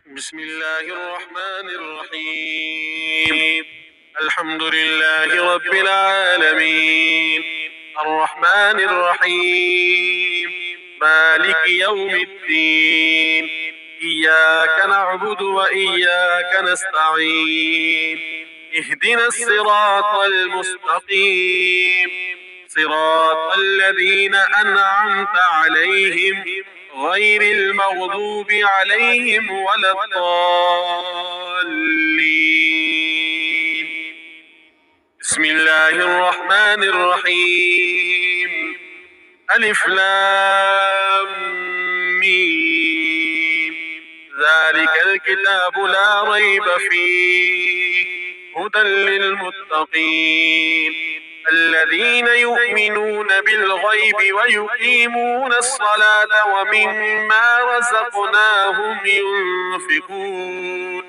بسم الله الرحمن الرحيم. الحمد لله رب العالمين، الرحمن الرحيم، مالك يوم الدين. إياك نعبد وإياك نستعين. اهدنا الصراط المستقيم، صراط الذين أنعمت عليهم غير المغضوب عليهم ولا الضالين. بسم الله الرحمن الرحيم. ألف لام ميم. ذلك الكتاب لا ريب فيه، هدى للمتقين الذين يؤمنون بالغيب ويقيمون الصلاة ومما رزقناهم ينفقون،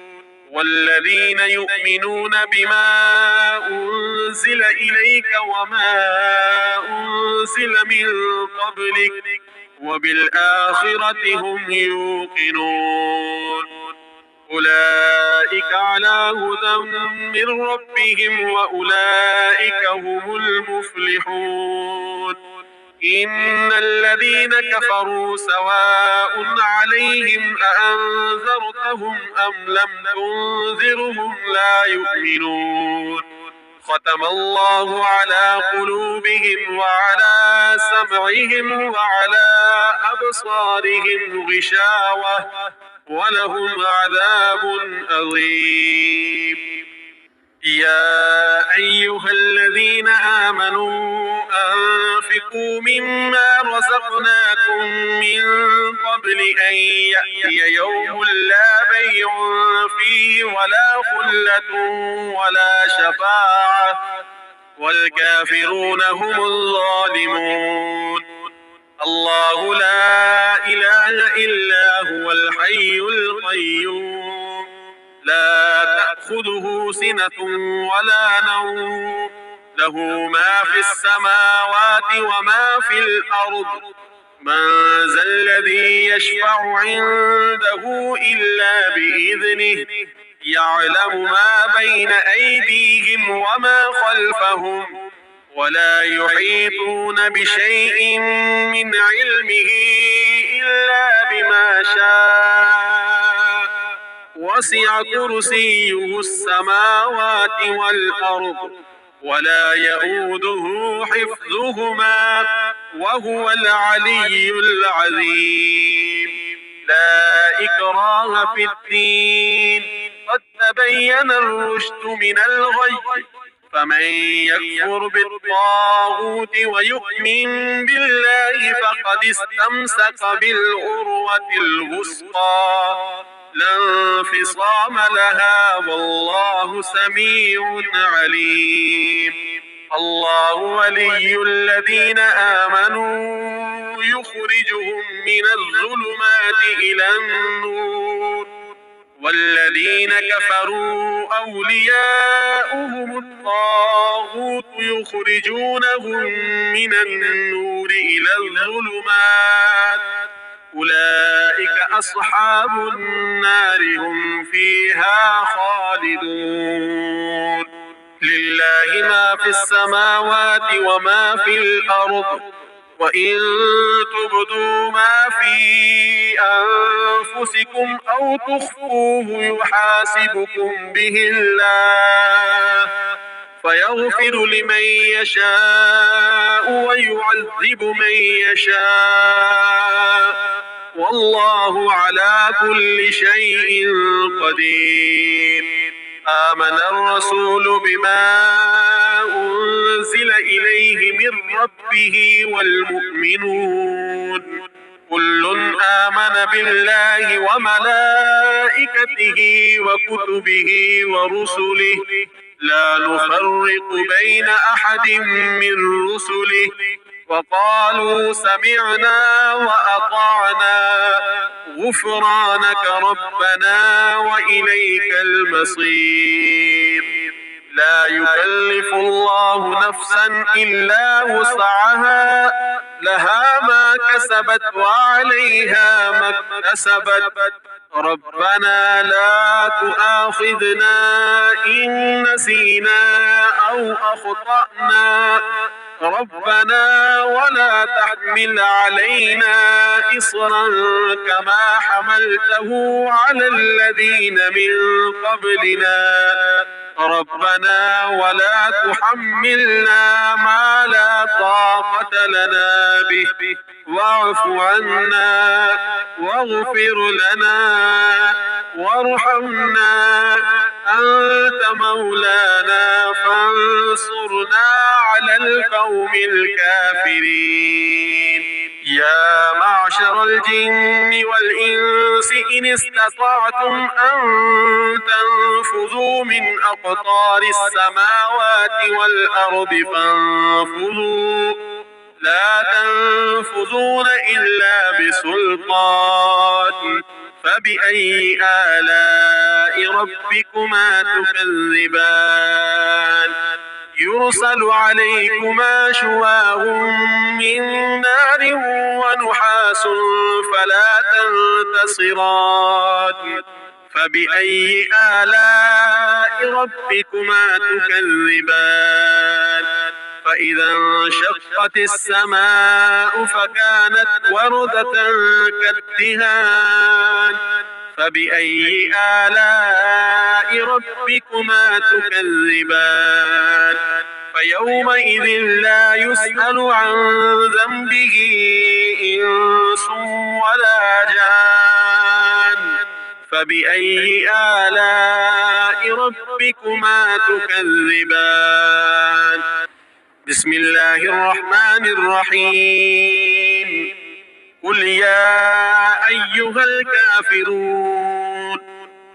والذين يؤمنون بما أنزل إليك وما أنزل من قبلك وبالآخرة هم يوقنون. أولئك على هدى من ربهم وأولئك هم المفلحون. إن الذين كفروا سواء عليهم أأنذرتهم أم لم تنذرهم لا يؤمنون. ختم الله على قلوبهم وعلى سمعهم وعلى أبصارهم غشاوة ولهم عذاب عظيم. يا أيها الذين آمنوا أنفقوا مما رزقناكم من قبل أن يأتي يوم لا بيع فيه ولا خلة ولا شفاعة والكافرون هم الظالمون. الله لا إله إلا هو الحي القيوم، لا تأخذه سنة ولا نوم، له ما في السماوات وما في الأرض. من ذا الذي يشفع عنده إلا بإذنه، يعلم ما بين أيديهم وما خلفهم، ولا يحيطون بشيء من علمه إلا بما شاء، وسع كرسيه السماوات والأرض ولا يؤوده حفظهما وهو العلي العظيم. لا إكراه في الدين، قد تبين الرشد من الغي، فمن يكفر بالطاغوت ويؤمن بالله فقد استمسك بالعروة الوثقى لا انفصام لها، والله سميع عليم. الله ولي الذين آمنوا يخرجهم من الظلمات إلى النور، والذين كفروا أولياؤهم الطاغوت يخرجونهم من النور إلى الظلمات، أولئك أصحاب النار هم فيها خالدون. لله ما في السماوات وما في الأرض، وإن تبدوا ما في أنفسكم أو تخفوه يحاسبكم به الله، فيغفر لمن يشاء ويعذب من يشاء، والله على كل شيء قدير. آمن الرسول بما أنزل إليه من ربه والمؤمنون كل آمن بالله وملائكته وكتبه ورسله لا نفرق بين أحد من رسله، وقالوا سمعنا وأطعنا غفرانك ربنا وإليك المصير. لا يكلف الله نفسا إلا وسعها، لها ما كسبت وعليها ما اكتسبت، ربنا لا تؤاخذنا إن نسينا أو أخطأنا ربنا ولا تحمل علينا إصرا كما حملته على الذين من قبلنا ربنا ولا تحملنا ما لا طاقة لنا به واعف عنا واغفر لنا وارحمنا أنت مولانا فانصرنا على القوم الكافرين يا معشر الجن والإنس إن استطعتم أن تنفذوا من أقطار السماوات والأرض فانفذوا لا تنفذون إلا بسلطان فبأي آلاء ربكما تكذبان يرسل عليكما شواظ من نار ونحاس فلا تنتصران فبأي آلاء ربكما تكذبان فإذا انشقت السماء فكانت وردة كالدهان فبأي آلاء ربكما تكذبان فيومئذ لا يسأل عن ذنبه إنس ولا جان فبأي آلاء ربكما تكذبان بسم الله الرحمن الرحيم قل يا أيها الكافرون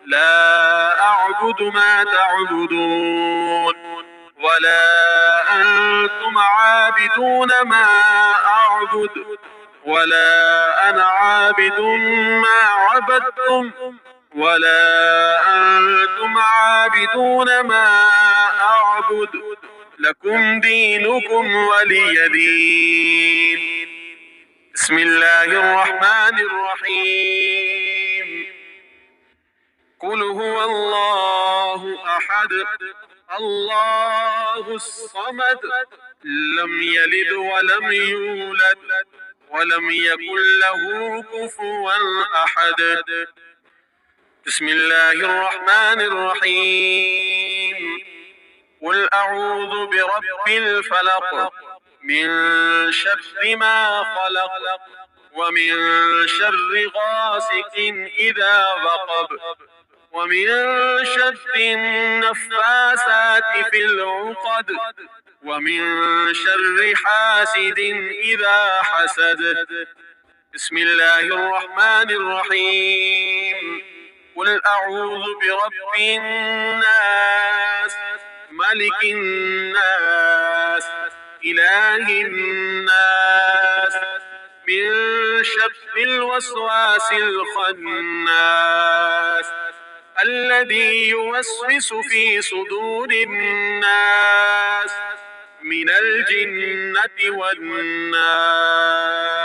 لا أعبد ما تعبدون ولا أنتم عابدون ما أعبد ولا أنا عابد ما عبدتم ولا أنتم عابدون ما أعبد لكم دينكم ولي دين بسم الله الرحمن الرحيم قل هو الله أحد الله الصمد لم يلد ولم يولد ولم يكن له كفوا أحد بسم الله الرحمن الرحيم قل أعوذ برب الفلق من شر ما خلق ومن شر غاسق إذا وقب ومن شر النفاثات في العقد ومن شر حاسد إذا حسد بسم الله الرحمن الرحيم قل أعوذ برب الناس ملك الناس إله الناس من شر الوسواس الخناس الذي يوسوس في صدور الناس من الجنة والناس